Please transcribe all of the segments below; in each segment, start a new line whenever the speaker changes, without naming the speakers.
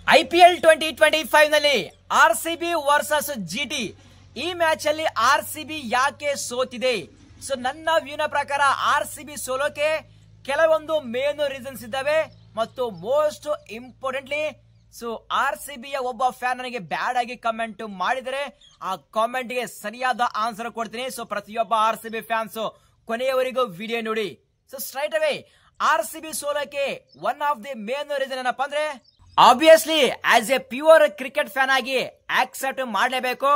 IPL 2025 ನಲ್ಲಿ RCB versus GT ಈ match ಅಲ್ಲಿ RCB ಯಾಕೆ ಸೋತಿದೆ? ಸೊ ನನ್ನ ವ್ಯೂನ ಪ್ರಕಾರ RCB ಸೋಲೋಕೆ ಕೆಲವೊಂದು ಮೇನ್ ರೀಸನ್ಸ್ ಇದ್ದಾವೆ ಮತ್ತು ಮೋಸ್ಟ್ ಇಂಪಾರ್ಟೆಂಟ್ಲಿ ಸೊ RCB ಯ ಒಬ್ಬ ಫ್ಯಾನ್ ನನಗೆ ಬ್ಯಾಡ್ ಆಗಿ ಕಮೆಂಟ್ ಮಾಡಿದರೆ ಆ ಕಾಮೆಂಟ್ ಗೆ ಸರಿಯಾದ ಆನ್ಸರ್ ಕೊಡ್ತೀನಿ. ಸೊ ಪ್ರತಿಯೊಬ್ಬ RCB ಫ್ಯಾನ್ಸ್ ಕೊನೆಯವರೆಗೂ ವಿಡಿಯೋ ನೋಡಿ. ಸೊ ಸ್ಟ್ರೈಟ್ ಅವೇ RCB ಸೋಲಕ್ಕೆ one of the main reason ಏನಪ್ಪಾ ಅಂದ್ರೆ obviously as a pure cricket fan ಆಗಿ ಆಕ್ಸೆಪ್ಟ್ ಮಾಡಲೇಬೇಕು.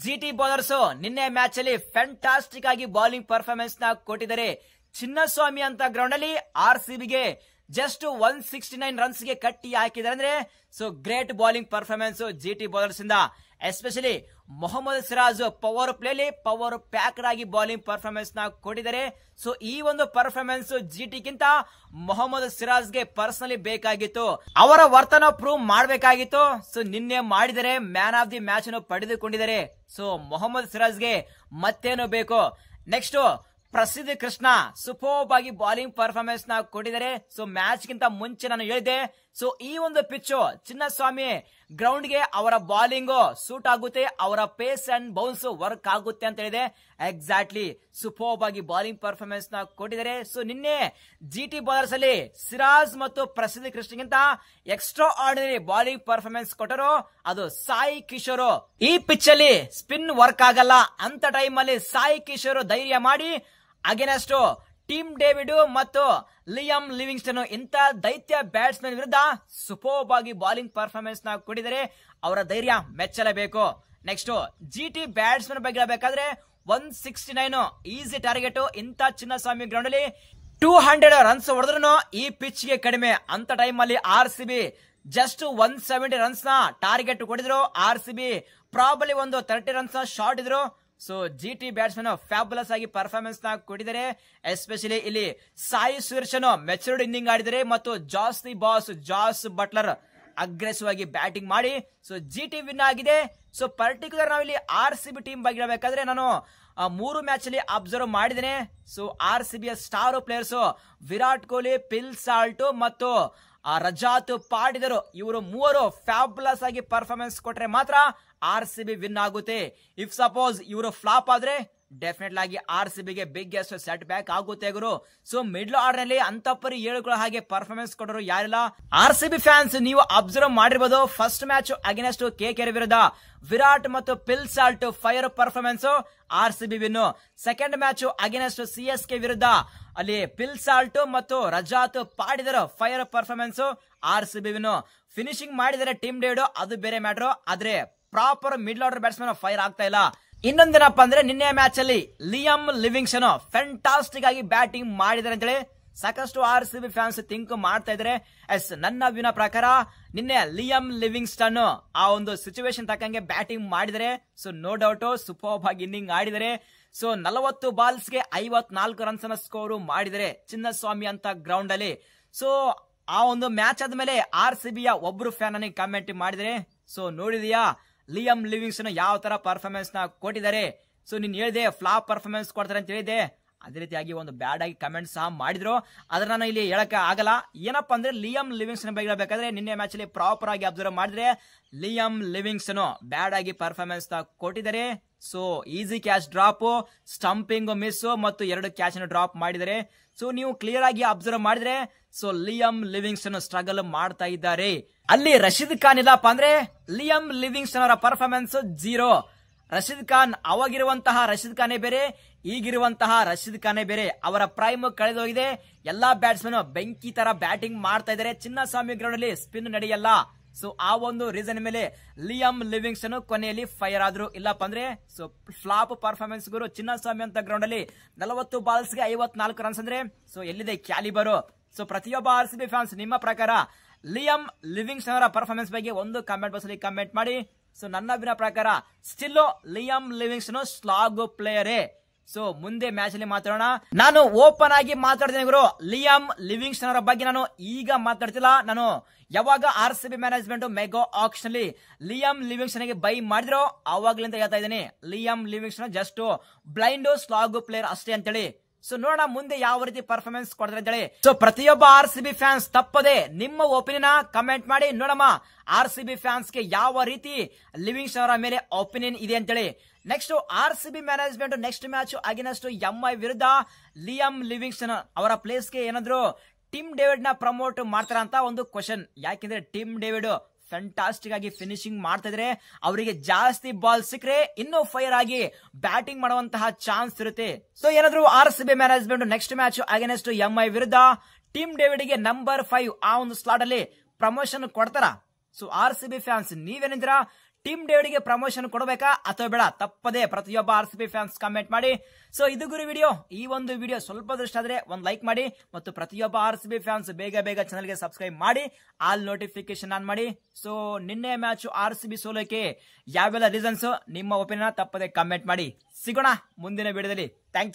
GT ಬೌಲರ್ಸ್ ನಿನ್ನೆ ಮ್ಯಾಚ್ ಅಲ್ಲಿ ಫ್ಯಾಂಟಾಸ್ಟಿಕ್ ಆಗಿ ಬೌಲಿಂಗ್ ಪರ್ಫಾರ್ಮೆನ್ಸ್ ನ ಕೊಟ್ಟಿದ್ದಾರೆ. ಚಿನ್ನಸ್ವಾಮಿ ಅಂತ ಗ್ರೌಂಡ್ ಅಲ್ಲಿ RCB ಗೆ ಜಸ್ಟ್ 169 ರನ್ಸ್ ಗೆ ಕಟ್ಟಿ ಹಾಕಿದ್ದಾರೆ. ಅಂದ್ರೆ so great bowling performance GT bowlers ಇಂದ. ಎಸ್ಪೆಷಲಿ ಮೊಹಮ್ಮದ್ ಸಿರಾಜ್ ಪವರ್ ಪ್ಲೇಲಿ ಪವರ್ ಪ್ಯಾಕ್ಡ್ ಆಗಿ ಬೌಲಿಂಗ್ ಪರ್ಫಾರ್ಮೆನ್ಸ್ ನ ಕೊಟ್ಟಿದ್ದಾರೆ. ಸೊ ಈ ಒಂದು ಪರ್ಫಾರ್ಮೆನ್ಸ್ GT ಗಿಂತ ಮೊಹಮ್ಮದ್ ಸಿರಾಜ್ ಗೆ ಪರ್ಸನಲಿ ಬೇಕಾಗಿತ್ತು. ಅವರ ವರ್ತನ ಪ್ರೂವ್ ಮಾಡಬೇಕಾಗಿತ್ತು. ಸೊ ನಿನ್ನೆ ಮಾಡಿದರೆ ಮ್ಯಾನ್ ಆಫ್ ದಿ ಮ್ಯಾಚ್ ಅನ್ನು ಪಡೆದುಕೊಂಡಿದ್ದಾರೆ. ಸೊ ಮೊಹಮ್ಮದ್ ಸಿರಾಜ್ ಗೆ ಮತ್ತೇನು ಬೇಕು? ನೆಕ್ಸ್ಟ್ ಪ್ರಸಿದ್ಧ ಕೃಷ್ಣ ಸೂಪರ್ಬ್ ಆಗಿ ಬೌಲಿಂಗ್ ಪರ್ಫಾರ್ಮೆನ್ಸ್ ನ ಕೊಟ್ಟಿದ್ದಾರೆ. ಸೊ ಮ್ಯಾಚ್ ಗಿಂತ ಮುಂಚೆ ನಾನು ಹೇಳಿದ್ದೆ ಸೊ ಈ ಒಂದು ಪಿಚ್ ಚಿನ್ನಸ್ವಾಮಿ ಗ್ರೌಂಡ್ ಗೆ ಅವರ ಬೌಲಿಂಗ್ ಸೂಟ್ ಆಗುತ್ತೆ, ಅವರ ಪೇಸ್ ಅಂಡ್ ಬೌನ್ಸ್ ವರ್ಕ್ ಆಗುತ್ತೆ ಅಂತ ಹೇಳಿದೆ. ಎಕ್ಸಾಕ್ಟ್ಲಿ ಸೂಪರ್ಬ್ ಆಗಿ ಬೌಲಿಂಗ್ ಪರ್ಫಾರ್ಮೆನ್ಸ್ ನ ಕೊಟ್ಟಿದ್ದಾರೆ. ಸೊ ನಿನ್ನೆ GT ಬೌಲರ್ಸ್ ಅಲ್ಲಿ ಸಿರಾಜ್ ಮತ್ತು ಪ್ರಸಿದ್ಧ ಕೃಷ್ಣಗಿಂತ ಎಕ್ಸ್ಟ್ರಾ ಆರ್ಡಿನರಿ ಬೌಲಿಂಗ್ ಪರ್ಫಾರ್ಮೆನ್ಸ್ ಕೊಟ್ಟರು ಅದು ಸಾಯಿ ಕಿಶೋರ್. ಈ ಪಿಚ್ ಅಲ್ಲಿ ಸ್ಪಿನ್ ವರ್ಕ್ ಆಗಲ್ಲ ಅಂತ ಟೈಮ್ ಅಲ್ಲಿ ಸಾಯಿ ಕಿಶೋರ್ ಧೈರ್ಯ ಮಾಡಿ ಅಗೇನೆಸ್ಟ್ ಟಿಮ್ ಡೇವಿಡ್ ಮತ್ತು ಲಿಯಮ್ ಲಿವಿಂಗ್ಸ್ಟನ್ ಇಂತ ದೈತ್ಯ ಬ್ಯಾಟ್ಸ್ಮನ್ ವಿರುದ್ಧ ಸೂಪರ್ಬ್ ಆಗಿ ಬೌಲಿಂಗ್ ಪರ್ಫಾರ್ಮೆನ್ಸ್ ನ ಕೊಟ್ಟಿದ್ದಾರೆ. ಅವರ ಧೈರ್ಯ ಮೆಚ್ಚಲೇಬೇಕು. ನೆಕ್ಸ್ಟ್ GT ಬ್ಯಾಟ್ಸ್ಮನ್ ಬಗ್ಗೆ ಹೇಳಬೇಕಾದ್ರೆ 169 ಈಸಿ ಟಾರ್ಗೆಟ್. ಇಂತ ಚಿನ್ನಸ್ವಾಮಿ ಗ್ರೌಂಡ್ ಅಲ್ಲಿ 200 ರನ್ಸ್ ಹೊಡೆದ್ರು ಈ ಪಿಚ್ ಗೆ ಕಡಿಮೆ ಅಂತ ಟೈಮ್ ಅಲ್ಲಿ RCB ಜಸ್ಟ್ 170 ರನ್ಸ್ ನ ಟಾರ್ಗೆಟ್ ಕೊಟ್ಟಿದ್ರು. RCB ಪ್ರಾಬಲಿ ಒಂದು 30 ರನ್ಸ್ ಶಾರ್ಟ್ ಇದ್ರು. ಸೊ GT ಬ್ಯಾಟ್ಸ್ಮನ್ ಫ್ಯಾಬುಲಸ್ ಆಗಿ ಪರ್ಫಾರ್ಮೆನ್ಸ್ ನ ಕೊಟ್ಟಿದ್ದಾರೆ. ಎಸ್ಪೆಷಲಿ ಇಲ್ಲಿ ಸಾಯಿ ಸುದರ್ಶನ್ ಮೆಚೂರ್ಡ್ ಇನ್ನಿಂಗ್ ಆಡಿದ್ದಾರೆ ಮತ್ತು ಜಾಸ್ ಬಟ್ಲರ್ ಅಗ್ರೆಸಿವ್ ಆಗಿ ಬ್ಯಾಟಿಂಗ್ ಮಾಡಿ ಸೊ GT ವಿನ್ ಆಗಿದೆ. ಸೊ ಪರ್ಟಿಕ್ಯುಲರ್ ನಾವಿಲ್ಲಿ RCB ಟೀಮ್ ಬಗ್ಗೆ ಹೇಳಬೇಕಾದ್ರೆ ನಾನು 3 ಮ್ಯಾಚ್ ಅಲ್ಲಿ ಅಬ್ಸರ್ವ್ ಮಾಡಿದ್ದೇನೆ. ಸೊ RCB ಯ ಸ್ಟಾರ್ ಪ್ಲೇಯರ್ಸ್ ವಿರಾಟ್ ಕೊಹ್ಲಿ, ಪಿಲ್ ಸಾಲ್ಟ್ ಮತ್ತು ರಜಾತ್ ಪಾಟಿದಾರ್ ಇವರು ಮೂವರು ಫ್ಯಾಬುಲಸ್ ಆಗಿ ಪರ್ಫಾರ್ಮೆನ್ಸ್ ಕೊಟ್ರೆ ಮಾತ್ರ RCB ವಿನ್ ಆಗುತ್ತೆ. ಇಫ್ ಸಪೋಸ್ ಇವರು ಫ್ಲಾಪ್ ಆದ್ರೆ ಡೆಫಿನೆಟ್ ಆಗಿ RCB ಗೆ ಬಿಗ್ಗೆಸ್ಟ್ ಸೆಟ್ ಬ್ಯಾಕ್ ಆಗುತ್ತೆ ಗುರು. ಸೊ ಮಿಡ್ಲ್ ಆರ್ಡರ್ ನಲ್ಲಿ ಅಂತಪರಿ ಹೇಳುಗಳ ಹಾಗೆ ಪರ್ಫಾರ್ಮೆನ್ಸ್ ಕೊಟ್ಟರು ಯಾರಿಲ್ಲ. RCB ಫ್ಯಾನ್ಸ್ ನೀವು ಅಬ್ಸರ್ವ್ ಮಾಡಿರ್ಬೋದು ಫಸ್ಟ್ ಮ್ಯಾಚ್ ಅಗೇನೆಸ್ಟ್ KKR ವಿರುದ್ಧ ವಿರಾಟ್ ಮತ್ತು Phil Salt fire performance RCB win. Second match against CSK ವಿರುದ್ಧ ಅಲ್ಲಿ ಪಿಲ್ ಸಾಲ್ಟ್ ಮತ್ತು Rajat Patidar fire performance RCB win. Finishing ಮಾಡಿದರೆ ಟೀಮ್ ಡೇವಿಡ್ ಅದು ಬೇರೆ ಮ್ಯಾಟರ್, ಆದ್ರೆ proper middle order batsman fire ಆಗ್ತಾ ಇಲ್ಲ. ಇನ್ನೊಂದೇನಪ್ಪ ಅಂದ್ರೆ ನಿನ್ನೆ ಮ್ಯಾಚ್ ಅಲ್ಲಿ ಲಿಯಮ್ ಲಿವಿಂಗ್ಸ್ಟನ್ ಫ್ಯಾಂಟಾಸ್ಟಿಕ್ ಆಗಿ ಬ್ಯಾಟಿಂಗ್ ಮಾಡಿದ್ದಾರೆ ಅಂತೇಳಿ ಸಾಕಷ್ಟು RCB ಫ್ಯಾನ್ಸ್ ಥಿಂಕ್ ಮಾಡ್ತಾ ಇದ್ದಾರೆ. ಎಸ್ ನನ್ನ ವಿನ ಪ್ರಕಾರ ನಿನ್ನೆ ಲಿಯಮ್ ಲಿವಿಂಗ್ಸ್ಟನ್ ಆ ಒಂದು ಸಿಚುವೇಶನ್ ತಕ್ಕಂಗೆ ಬ್ಯಾಟಿಂಗ್ ಮಾಡಿದರೆ. ಸೊ ನೋ ಡೌಟ್ ಸೂಪರ್ಬ್ ಆಗಿ ಇನ್ನಿಂಗ್ ಆಡಿದರೆ. ಸೊ 40 ಬಾಲ್ಸ್ಗೆ 54 ರನ್ಸ್ ಅನ್ನ ಸ್ಕೋರ್ ಮಾಡಿದರೆ ಚಿನ್ನಸ್ವಾಮಿ ಅಂತ ಗ್ರೌಂಡ್ ಅಲ್ಲಿ. ಸೊ ಆ ಒಂದು ಮ್ಯಾಚ್ ಆದ್ಮೇಲೆ RCB ಯ ಒಬ್ರು ಫ್ಯಾನ್ ನನಗೆ ಕಮೆಂಟ್ ಮಾಡಿದರೆ ಸೊ ನೋಡಿದೀಯಾ ಲಿಯಮ್ ಲಿವಿಂಗ್ಸ್ಟನ್ ಯಾವ ತರ ಪರ್ಫಾರ್ಮೆನ್ಸ್ ನ ಕೊಟ್ಟಿದ್ದಾರೆ. ಸೊ ನೀನ್ ಹೇಳಿದೆ ಫ್ಲಾಪ್ ಪರ್ಫಾರ್ಮೆನ್ಸ್ ಕೊಡ್ತಾರೆ ಅಂತ ಹೇಳಿದೆ, ಅದೇ ರೀತಿಯಾಗಿ ಒಂದು ಬ್ಯಾಡ್ ಆಗಿ ಕಮೆಂಟ್ ಸಹ ಮಾಡಿದ್ರು. ಆದ್ರೆ ನಾನು ಇಲ್ಲಿ ಹೇಳಕ್ ಆಗಲ್ಲ. ಏನಪ್ಪಾ ಅಂದ್ರೆ ಲಿಯಮ್ ಲಿವಿಂಗ್ಸ್ಟನ್ ಬಗ್ಗೆ ಹೇಳ್ಬೇಕಾದ್ರೆ ನಿನ್ನೆ ಮ್ಯಾಚ್ ಅಲ್ಲಿ ಪ್ರಾಪರ್ ಆಗಿ ಅಬ್ಸರ್ವ್ ಮಾಡಿದ್ರೆ ಲಿಯಮ್ ಲಿವಿಂಗ್ಸ್ಟನ್ ಬ್ಯಾಡ್ ಆಗಿ ಪರ್ಫಾರ್ಮೆನ್ಸ್ ಕೊಟ್ಟಿದ್ದಾರೆ. So easy catch drop, stumping miss ಮತ್ತು 2 ಕ್ಯಾಚ್ ಅನ್ನು ಡ್ರಾಪ್ ಮಾಡಿದ್ದಾರೆ. ಸೊ ನೀವು ಕ್ಲಿಯರ್ ಆಗಿ ಅಬ್ಸರ್ವ್ ಮಾಡಿದ್ರೆ ಸೊ ಲಿಯಮ್ ಲಿವಿಂಗ್ಸ್ಟನ್ ಸ್ಟ್ರಗಲ್ ಮಾಡ್ತಾ ಇದ್ದಾರೆ. ಅಲ್ಲಿ ರಶೀದ್ ಖಾನ್ ಇಲ್ಲಪ್ಪ ಅಂದ್ರೆ ಲಿಯಮ್ ಲಿವಿಂಗ್ಸ್ಟನ್ ಅವರ ಪರ್ಫಾರ್ಮೆನ್ಸ್ 0. ರಶೀದ್ ಖಾನ್ ಅವಾಗಿರುವಂತಹ ರಶೀದ್ ಖಾನೇ ಬೇರೆ, ಈಗಿರುವಂತಹ ರಶೀದ್ ಖಾನೇ ಬೇರೆ. ಅವರ ಪ್ರೈಮ್ ಕಳೆದೋಗಿದೆ. ಎಲ್ಲಾ ಬ್ಯಾಟ್ಸ್ಮನ್ ಬೆಂಕಿ ತರ ಬ್ಯಾಟಿಂಗ್ ಮಾಡ್ತಾ ಇದ್ದಾರೆ. ಚಿನ್ನಸ್ವಾಮಿ ಗ್ರೌಂಡ್ ಅಲ್ಲಿ ಸ್ಪಿನ್ ನಡೆಯಲ್ಲ. ಸೊ ಆ ಒಂದು ರೀಸನ್ ಮೇಲೆ ಲಿಯಮ್ ಲಿವಿಂಗ್ಸ್ಟನ್ ಕೊನೆಯಲ್ಲಿ ಫೈರ್ ಆದ್ರು. ಇಲ್ಲಪ್ಪ ಅಂದ್ರೆ ಸೊ ಫ್ಲಾಪ್ ಪರ್ಫಾರ್ಮೆನ್ಸ್ ಗುರು. ಚಿನ್ನಸ್ವಾಮಿ ಅಂತ ಗ್ರೌಂಡ್ ಅಲ್ಲಿ 40 ಬಾಲ್ಸ್ಗೆ 54 ರನ್ಸ್ ಅಂದ್ರೆ ಸೊ ಎಲ್ಲಿದೆ ಕ್ಯಾಲಿಬರ್? ಸೊ ಪ್ರತಿಯೊಬ್ಬ RCB ಫ್ಯಾನ್ಸ್ ನಿಮ್ಮ ಪ್ರಕಾರ ಲಿಯಮ್ ಲಿವಿಂಗ್ಸ್ಟನ್ ಅವರ ಪರ್ಫಾರ್ಮೆನ್ಸ್ ಬಗ್ಗೆ ಒಂದು ಕಮೆಂಟ್ ಬಾಕ್ಸ್ ಅಲ್ಲಿ ಕಮೆಂಟ್ ಮಾಡಿ. ಸೊ ನನ್ನ ಪ್ರಕಾರ still Liam Livingston slog ಪ್ಲೇಯರೇ. So ಮುಂದೆ ಮ್ಯಾಚ್ ಅಲ್ಲಿ ಮಾತಾಡೋಣ. ನಾನು ಓಪನ್ ಆಗಿ ಮಾತಾಡ್ತೇನೆ ಗುರು. ಲಿಯಮ್ ಲಿವಿಂಗ್ಸ್ಟನ್ ಅವರ ಬಗ್ಗೆ ನಾನು ಈಗ ಮಾತಾಡ್ತಿಲ್ಲ. ನಾನು ಯಾವಾಗ RCB ಮ್ಯಾನೇಜ್ಮೆಂಟ್ ಮೆಗಾ ಆಕ್ಷನ್ ಅಲ್ಲಿ ಲಿಯಮ್ ಲಿವಿಂಗ್ಸ್ಟನ್ ಗೆ ಬೈ ಮಾಡಿದ್ರು ಅವಾಗ್ಲಿಂದ ಹೇಳ್ತಾ ಇದ್ದೀನಿ Liam Livingstone just blind slog player ಅಷ್ಟೇ ಅಂತೇಳಿ. ಸೊ ನೋಡೋಣ ಮುಂದೆ ಯಾವ ರೀತಿ ಪರ್ಫಾರ್ಮೆನ್ಸ್ ಕೊಡ್ತಾರೆ ಅಂತೇಳಿ. ಸೊ ಪ್ರತಿಯೊಬ್ಬ RCB ಫ್ಯಾನ್ಸ್ ತಪ್ಪದೆ ನಿಮ್ಮ ಒಪಿನಿಯನ್ ಕಮೆಂಟ್ ಮಾಡಿ ನೋಡಮ್ಮ RCB ಫ್ಯಾನ್ಸ್ ಗೆ ಯಾವ ರೀತಿ ಲಿವಿಂಗ್ಸ್ಟನ್ ಅವರ ಮೇಲೆ ಒಪಿನಿಯನ್ ಇದೆ ಅಂತೇಳಿ. Next RCB management next match against MI ವಿರುದ್ಧ ಲಿಯಮ್ ಲಿವಿಂಗ್ಸ್ಟನ್ ಅವರ ಪ್ಲೇಸ್ ಗೆ ಏನಾದ್ರು ಟಿಮ್ ಡೇವಿಡ್ ನ ಪ್ರಮೋಟ್ ಮಾಡ್ತಾರ ಅಂತ ಒಂದು ಕ್ವಶನ್. ಯಾಕೆಂದ್ರೆ ಟಿಮ್ ಡೇವಿಡ್ ಫ್ಯಾಂಟಾಸ್ಟಿಕ್ ಆಗಿ ಫಿನಿಶಿಂಗ್ ಮಾಡ್ತಾ ಇದ್ರೆ ಅವರಿಗೆ ಜಾಸ್ತಿ ಬಾಲ್ ಸಿಕ್ಕರೆ ಇನ್ನೂ ಫೈರ್ ಆಗಿ ಬ್ಯಾಟಿಂಗ್ ಮಾಡುವಂತಹ ಚಾನ್ಸ್ ಇರುತ್ತೆ. ಸೊ ಏನಾದ್ರು RCB management next match against MI ವಿರುದ್ಧ ಟಿಮ್ ಡೇವಿಡ್ ಗೆ ನಂಬರ್ 5 ಆ ಒಂದು ಸ್ಲಾಟ್ ಅಲ್ಲಿ ಪ್ರಮೋಷನ್ ಕೊಡ್ತಾರ? ಸೊ RCB ಫ್ಯಾನ್ಸ್ ನೀವೇನಿದ್ರ ಟಿಮ್ ಡೇವಿಡ್ ಗೆ ಪ್ರಮೋಷನ್ ಕೊಡಬೇಕಾ ಅಥವಾ ಬೇಡ? ತಪ್ಪದೆ ಪ್ರತಿಯೊಬ್ಬ RCB ಫ್ಯಾನ್ಸ್ ಕಮೆಂಟ್ ಮಾಡಿ. ಸೊ ಇದು ಗುರು ವಿಡಿಯೋ. ಈ ಒಂದು ವಿಡಿಯೋ ಸ್ವಲ್ಪ ದೃಷ್ಟ ಆದ್ರೆ ಒಂದು ಲೈಕ್ ಮಾಡಿ ಮತ್ತು ಪ್ರತಿಯೊಬ್ಬ RCB ಫ್ಯಾನ್ಸ್ ಬೇಗ ಚಾನಲ್ ಗೆ ಸಬ್ಸ್ಕ್ರೈಬ್ ಮಾಡಿ ಆಲ್ ನೋಟಿಫಿಕೇಶನ್ ಆನ್ ಮಾಡಿ. ಸೊ ನಿನ್ನೆ ಮ್ಯಾಚ್ RCB ಸೋಲೋಕೆ ಯಾವೆಲ್ಲ ರೀಸನ್ಸ್ ನಿಮ್ಮ ಒಪಿನಿಯನ್ ತಪ್ಪದೆ ಕಮೆಂಟ್ ಮಾಡಿ. ಸಿಗೋಣ ಮುಂದಿನ ವಿಡಿಯೋದಲ್ಲಿ. Thank you.